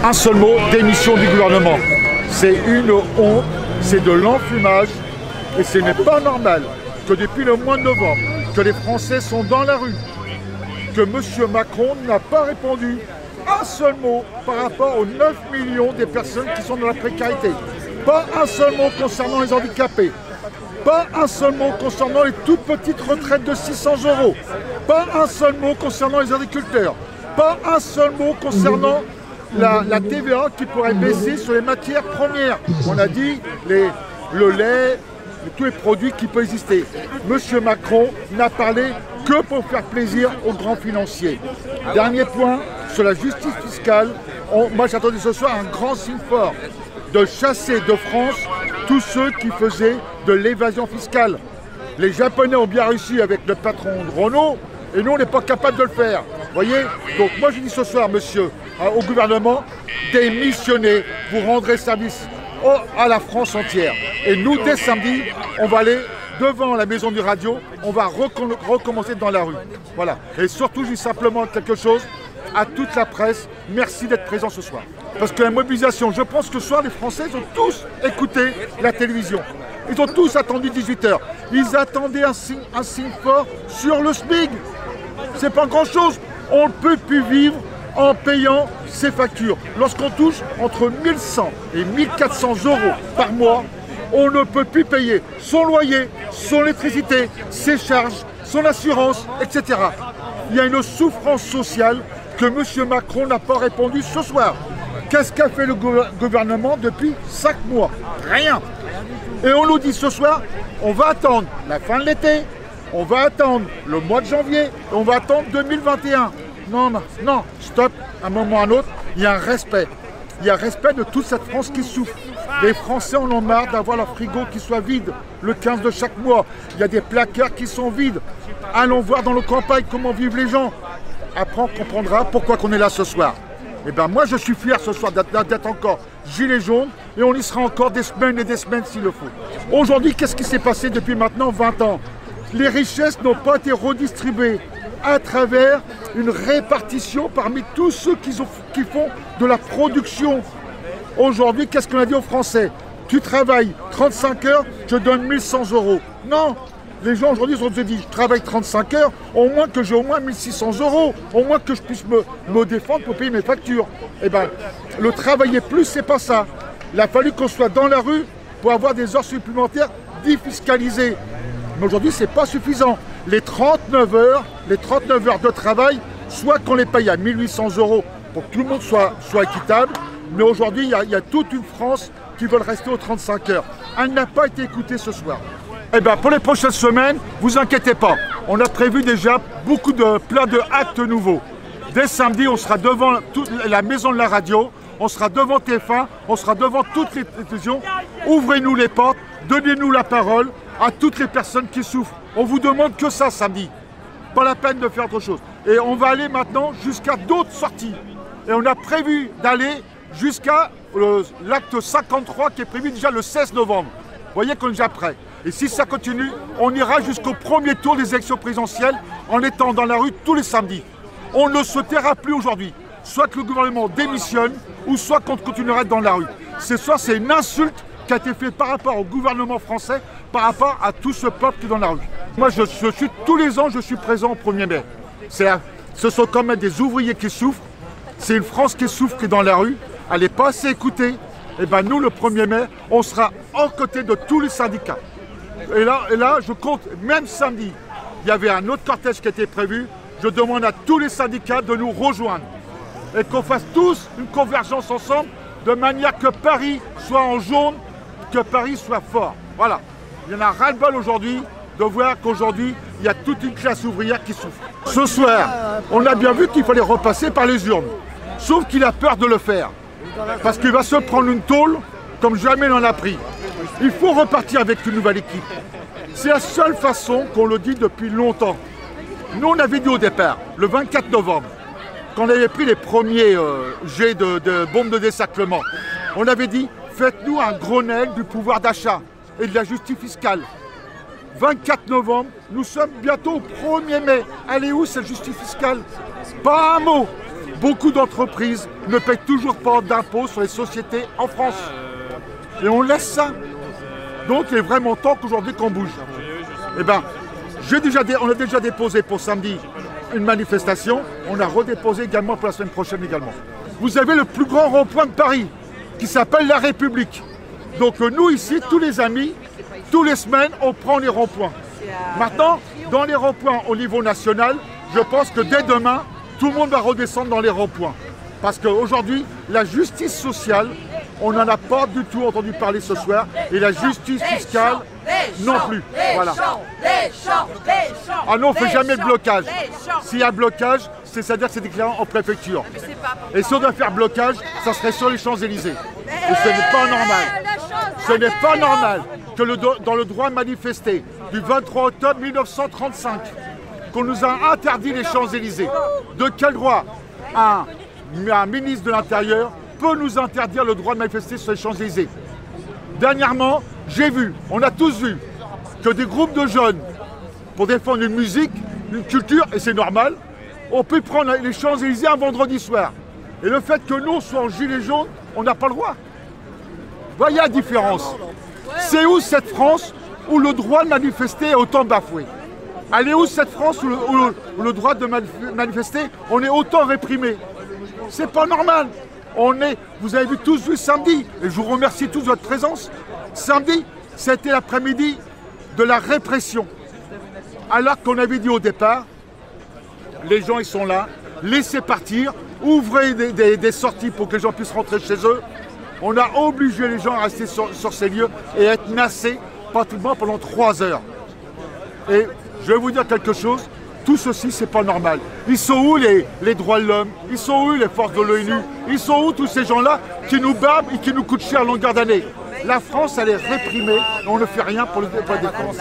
Un seul mot, démission du gouvernement. C'est une honte, c'est de l'enfumage et ce n'est pas normal que depuis le mois de novembre, que les Français sont dans la rue, que M. Macron n'a pas répondu un seul mot par rapport aux 9 millions des personnes qui sont dans la précarité. Pas un seul mot concernant les handicapés. Pas un seul mot concernant les toutes petites retraites de 600 €. Pas un seul mot concernant les agriculteurs. Pas un seul mot concernant la TVA qui pourrait baisser sur les matières premières. On a dit le lait, tous les produits qui peuvent exister. Monsieur Macron n'a parlé que pour faire plaisir aux grands financiers. Dernier point, sur la justice fiscale, moi j'attendais ce soir un grand signe fort de chasser de France tous ceux qui faisaient de l'évasion fiscale. Les Japonais ont bien réussi avec le patron de Renault et nous on n'est pas capable de le faire. Voyez. Donc moi je dis ce soir, monsieur, au gouvernement, démissionnez, vous rendrez service à la France entière. Et nous, dès samedi, on va aller devant la maison du radio, on va recommencer dans la rue. Voilà. Et surtout, je dis simplement quelque chose à toute la presse, merci d'être présent ce soir. Parce que la mobilisation, je pense que ce soir, les Français ont tous écouté la télévision. Ils ont tous attendu 18 h. Ils attendaient un signe fort sur le SMIC. C'est pas grand-chose. On ne peut plus vivre en payant ses factures. Lorsqu'on touche entre 1100 et 1400 € par mois, on ne peut plus payer son loyer, son électricité, ses charges, son assurance, etc. Il y a une souffrance sociale que M. Macron n'a pas répondu ce soir. Qu'est-ce qu'a fait le gouvernement depuis 5 mois? Rien. Et on nous dit ce soir, on va attendre la fin de l'été, on va attendre le mois de janvier, et on va attendre 2021. Non, non, stop, à un moment ou à un autre, il y a un respect. Il y a un respect de toute cette France qui souffre. Les Français en ont marre d'avoir leur frigo qui soit vide le 15 de chaque mois. Il y a des placards qui sont vides. Allons voir dans nos campagnes comment vivent les gens. Après, on comprendra pourquoi on est là ce soir. Eh bien, moi, je suis fier ce soir d'être encore gilet jaune et on y sera encore des semaines et des semaines s'il le faut. Aujourd'hui, qu'est-ce qui s'est passé depuis maintenant 20 ans? Les richesses n'ont pas été redistribuées à travers une répartition parmi tous ceux qui font de la production. Aujourd'hui, qu'est-ce qu'on a dit aux Français? Tu travailles 35 heures, je donne 1100 €. Non, les gens aujourd'hui ont dit, je travaille 35 heures, au moins que j'ai au moins 1600 €, au moins que je puisse me défendre pour payer mes factures. Eh bien, le travailler plus, c'est pas ça. Il a fallu qu'on soit dans la rue pour avoir des heures supplémentaires défiscalisées. Mais aujourd'hui, ce n'est pas suffisant. Les 39 heures de travail, soit qu'on les paye à 1800 € pour que tout le monde soit équitable, mais aujourd'hui, il y a toute une France qui veut rester aux 35 heures. Elle n'a pas été écoutée ce soir. Eh bien, pour les prochaines semaines, vous inquiétez pas. On a prévu déjà plein de actes nouveaux. Dès samedi, on sera devant la maison de la radio, on sera devant TF1, on sera devant toutes les télévisions. Ouvrez-nous les portes, donnez-nous la parole à toutes les personnes qui souffrent. On vous demande que ça samedi. Pas la peine de faire autre chose. Et on va aller maintenant jusqu'à d'autres sorties. Et on a prévu d'aller jusqu'à l'acte 53 qui est prévu déjà le 16 novembre. Vous voyez qu'on est déjà prêt. Et si ça continue, on ira jusqu'au premier tour des élections présidentielles en étant dans la rue tous les samedis. On ne se taira plus aujourd'hui. Soit que le gouvernement démissionne, ou soit qu'on continuera dans la rue. Ce soir, c'est une insulte qui a été faite par rapport au gouvernement français, par rapport à tout ce peuple qui est dans la rue. Moi, tous les ans, je suis présent au 1er mai. Ce sont quand même des ouvriers qui souffrent. C'est une France qui souffre, qui est dans la rue. Elle n'est pas assez écoutée. Et bien nous, le 1er mai, on sera aux côtés de tous les syndicats. Et là, je compte, même samedi, il y avait un autre cortège qui était prévu. Je demande à tous les syndicats de nous rejoindre. Et qu'on fasse tous une convergence ensemble, de manière que Paris soit en jaune, que Paris soit fort. Voilà. Il y en a ras-le-bol aujourd'hui de voir qu'aujourd'hui, il y a toute une classe ouvrière qui souffre. Ce soir, on a bien vu qu'il fallait repasser par les urnes. Sauf qu'il a peur de le faire. Parce qu'il va se prendre une tôle comme jamais il en a pris. Il faut repartir avec une nouvelle équipe. C'est la seule façon qu'on le dit depuis longtemps. Nous, on avait dit au départ, le 24 novembre, quand on avait pris les premiers jets de bombes de désaclement, on avait dit, faites-nous un Grenelle du pouvoir d'achat et de la justice fiscale. 24 novembre, nous sommes bientôt au 1er mai. Elle est où cette justice fiscale? Pas un mot. beaucoup d'entreprises ne paient toujours pas d'impôts sur les sociétés en France. Et on laisse ça. Donc il est vraiment temps qu'aujourd'hui qu'on bouge. Eh bien, on a déjà déposé pour samedi une manifestation. On a redéposé également pour la semaine prochaine également. Vous avez le plus grand rond-point de Paris qui s'appelle la République. Donc nous ici, tous les amis, toutes les semaines, on prend les ronds-points. Maintenant, dans les ronds-points au niveau national, je pense que dès demain, tout le monde va redescendre dans les ronds-points. Parce qu'aujourd'hui, la justice sociale, on n'en a pas du tout entendu parler ce soir. Et la justice fiscale, non plus. Voilà. Ah non, on ne fait jamais de blocage. S'il y a blocage, c'est-à-dire que c'est déclaré en préfecture. Et si on doit faire blocage, ça serait sur les Champs-Élysées. Et ce n'est pas normal. Ce n'est pas normal que dans le droit manifesté du 23 octobre 1935, qu'on nous a interdit les Champs-Élysées. De quel droit un ministre de l'Intérieur peut nous interdire le droit de manifester sur les Champs-Élysées? Dernièrement, j'ai vu, on a tous vu, que des groupes de jeunes, pour défendre une musique, une culture, et c'est normal, on peut prendre les Champs-Élysées un vendredi soir. Et le fait que nous soyons en gilet jaune, on n'a pas le droit. Voyez la différence. C'est où cette France où le droit de manifester est autant bafoué? Elle est où cette France où le droit de manifester, on est autant réprimé? C'est pas normal. Vous avez tous vu samedi, et je vous remercie tous de votre présence. Samedi, c'était l'après-midi de la répression. Alors qu'on avait dit au départ, les gens ils sont là, laissez partir, ouvrez des sorties pour que les gens puissent rentrer chez eux. On a obligé les gens à rester sur ces lieux et à être nassés pratiquement pendant 3 heures. Et je vais vous dire quelque chose, tout ceci c'est pas normal. Ils sont où les droits de l'homme? Ils sont où les forces de l'ONU? Ils sont où tous ces gens-là qui nous barbent et qui nous coûtent cher à longueur d'année? La France elle est réprimée et on ne fait rien pour la défense.